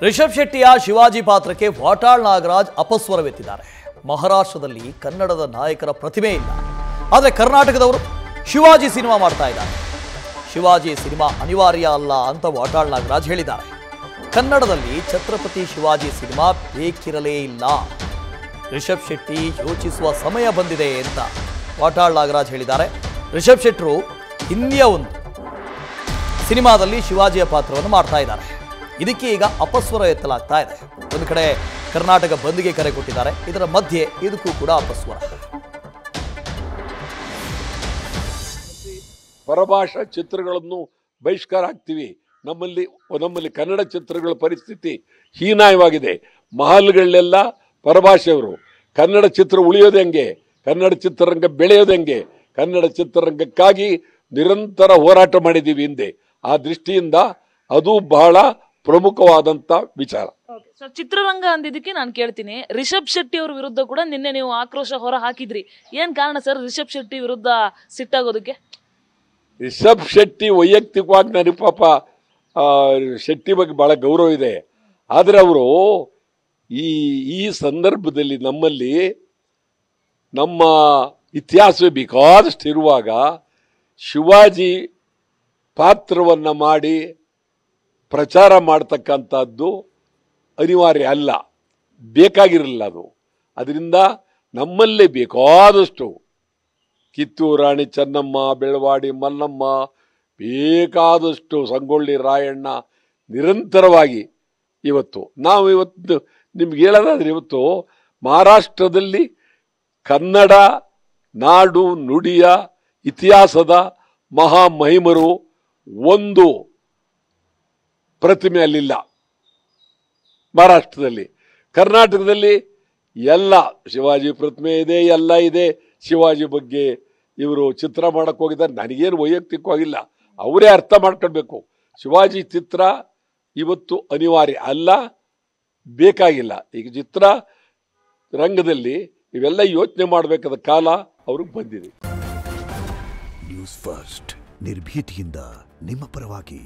ರಿಷಬ್ ಶೆಟ್ಟಿಯ ಶಿವಾಜಿ ಪಾತ್ರಕ್ಕೆ ವಾಟಾಳ್ ನಾಗರಾಜ್ ಅಪಸ್ವರವೆತ್ತಿದ್ದಾರೆ. ಮಹಾರಾಷ್ಟ್ರದಲ್ಲಿ ಕನ್ನಡದ ನಾಯಕರ ಪ್ರತಿಮೆ ಇಲ್ಲ, ಆದರೆ ಕರ್ನಾಟಕದವರು ಶಿವಾಜಿ ಸಿನಿಮಾ ಮಾಡ್ತಾ ಇದ್ದಾರೆ. ಶಿವಾಜಿ ಸಿನಿಮಾ ಅನಿವಾರ್ಯ ಅಲ್ಲ ಅಂತ ವಾಟಾಳ್ ನಾಗರಾಜ್ ಹೇಳಿದ್ದಾರೆ. ಕನ್ನಡದಲ್ಲಿ ಛತ್ರಪತಿ ಶಿವಾಜಿ ಸಿನಿಮಾ ಬೇಕಿರಲೇ ಇಲ್ಲ. ರಿಷಬ್ ಶೆಟ್ಟಿ ಯೋಚಿಸುವ ಸಮಯ ಬಂದಿದೆ ಅಂತ ವಾಟಾಳ್ ನಾಗರಾಜ್ ಹೇಳಿದ್ದಾರೆ. ರಿಷಬ್ ಶೆಟ್ಟರು ಹಿಂದಿಯ ಒಂದು ಸಿನಿಮಾದಲ್ಲಿ ಶಿವಾಜಿಯ ಪಾತ್ರವನ್ನು ಮಾಡ್ತಾ ಇದ್ದಾರೆ. ಇದಕ್ಕೆ ಈಗ ಅಪಸ್ವರ ಎತ್ತಲಾಗ್ತಾ ಇದೆ. ಒಂದು ಕಡೆ ಕರ್ನಾಟಕ ಬಂದ್ಗೆ ಕರೆ ಕೊಟ್ಟಿದ್ದಾರೆ, ಇದರ ಮಧ್ಯೆ ಇದಕ್ಕೂ ಕೂಡ ಅಪಸ್ವರ. ಪರಭಾಷಾ ಚಿತ್ರಗಳನ್ನು ಬಹಿಷ್ಕಾರ ಆಗ್ತೀವಿ. ನಮ್ಮಲ್ಲಿ ಕನ್ನಡ ಚಿತ್ರಗಳ ಪರಿಸ್ಥಿತಿ ಹೀನಾಯವಾಗಿದೆ. ಮಹಲ್ಗಳಲ್ಲೆಲ್ಲ ಪರಭಾಷೆಯವರು. ಕನ್ನಡ ಚಿತ್ರ ಉಳಿಯೋದು ಹೆಂಗೆ, ಕನ್ನಡ ಚಿತ್ರರಂಗ ಬೆಳೆಯೋದು ಹೆಂಗೆ, ಕನ್ನಡ ಚಿತ್ರರಂಗಕ್ಕಾಗಿ ನಿರಂತರ ಹೋರಾಟ ಮಾಡಿದ್ದೀವಿ ಹಿಂದೆ. ಆ ದೃಷ್ಟಿಯಿಂದ ಅದು ಬಹಳ ಪ್ರಮುಖವಾದಂತ ವಿಚಾರ. ಚಿತ್ರರಂಗ ಅಂದಿದ್ದಕ್ಕೆ ನಾನು ಕೇಳ್ತೀನಿ, ರಿಷಬ್ ಶೆಟ್ಟಿ ಅವ್ರ ವಿರುದ್ಧ ಕೂಡ ನಿನ್ನೆ ನೀವು ಆಕ್ರೋಶ ಹೊರ ಹಾಕಿದ್ರಿ. ಏನ್ ಕಾರಣ ಸರ್ ರಿಷಬ್ ಶೆಟ್ಟಿ ವಿರುದ್ಧ ಸಿಟ್ಟಾಗೋದಕ್ಕೆ? ರಿಷಬ್ ಶೆಟ್ಟಿ ವೈಯಕ್ತಿಕವಾಗಿ ನನಗೆ ಪಾಪ ಶೆಟ್ಟಿ ಬಗ್ಗೆ ಬಹಳ ಗೌರವ ಇದೆ. ಆದರೆ ಅವರು ಈ ಸಂದರ್ಭದಲ್ಲಿ ನಮ್ಮಲ್ಲಿ ನಮ್ಮ ಇತಿಹಾಸವೇ ಬೇಕಾದಷ್ಟು ಇರುವಾಗ ಶಿವಾಜಿ ಪಾತ್ರವನ್ನು ಮಾಡಿ ಪ್ರಚಾರ ಮಾಡ್ತಕ್ಕಂಥದ್ದು ಅನಿವಾರ್ಯ ಅಲ್ಲ, ಬೇಕಾಗಿರಲಿಲ್ಲ ಅದು. ಅದರಿಂದ ನಮ್ಮಲ್ಲೇ ಬೇಕಾದಷ್ಟು ಕಿತ್ತೂರು ರಾಣಿ ಚೆನ್ನಮ್ಮ, ಬೆಳವಾಡಿ ಮಲ್ಲಮ್ಮ, ಬೇಕಾದಷ್ಟು ಸಂಗೊಳ್ಳಿ ರಾಯಣ್ಣ ನಿರಂತರವಾಗಿ ಇವತ್ತು ನಿಮ್ಗೆ ಹೇಳೋದಾದ್ರೆ ಇವತ್ತು ಮಹಾರಾಷ್ಟ್ರದಲ್ಲಿ ಕನ್ನಡ ನಾಡು ನುಡಿಯ ಇತಿಹಾಸದ ಮಹಾಮಹಿಮರು ಒಂದು ಪ್ರತಿಮೆ ಅಲ್ಲಿಲ್ಲ. ಮಹಾರಾಷ್ಟ್ರದಲ್ಲಿ, ಕರ್ನಾಟಕದಲ್ಲಿ ಎಲ್ಲ ಶಿವಾಜಿ ಪ್ರತಿಮೆ ಇದೆ, ಎಲ್ಲ ಇದೆ. ಶಿವಾಜಿ ಬಗ್ಗೆ ಇವರು ಚಿತ್ರ ಮಾಡಕ್ಕೆ ಹೋಗಿದ್ದಾರೆ. ನನಗೇನು ವೈಯಕ್ತಿಕವಾಗಿಲ್ಲ, ಅವರೇ ಅರ್ಥ ಮಾಡ್ಕೊಳ್ಬೇಕು. ಶಿವಾಜಿ ಚಿತ್ರ ಇವತ್ತು ಅನಿವಾರ್ಯ ಅಲ್ಲ, ಬೇಕಾಗಿಲ್ಲ. ಈಗ ಚಿತ್ರ ರಂಗದಲ್ಲಿ ಇವೆಲ್ಲ ಯೋಚನೆ ಮಾಡಬೇಕಾದ ಕಾಲ ಅವ್ರಿಗೆ ಬಂದಿದೆ. ನ್ಯೂಸ್ ಫಸ್ಟ್ ನಿರ್ಭೀತಿಯಿಂದ ನಿಮ್ಮ ಪರವಾಗಿ.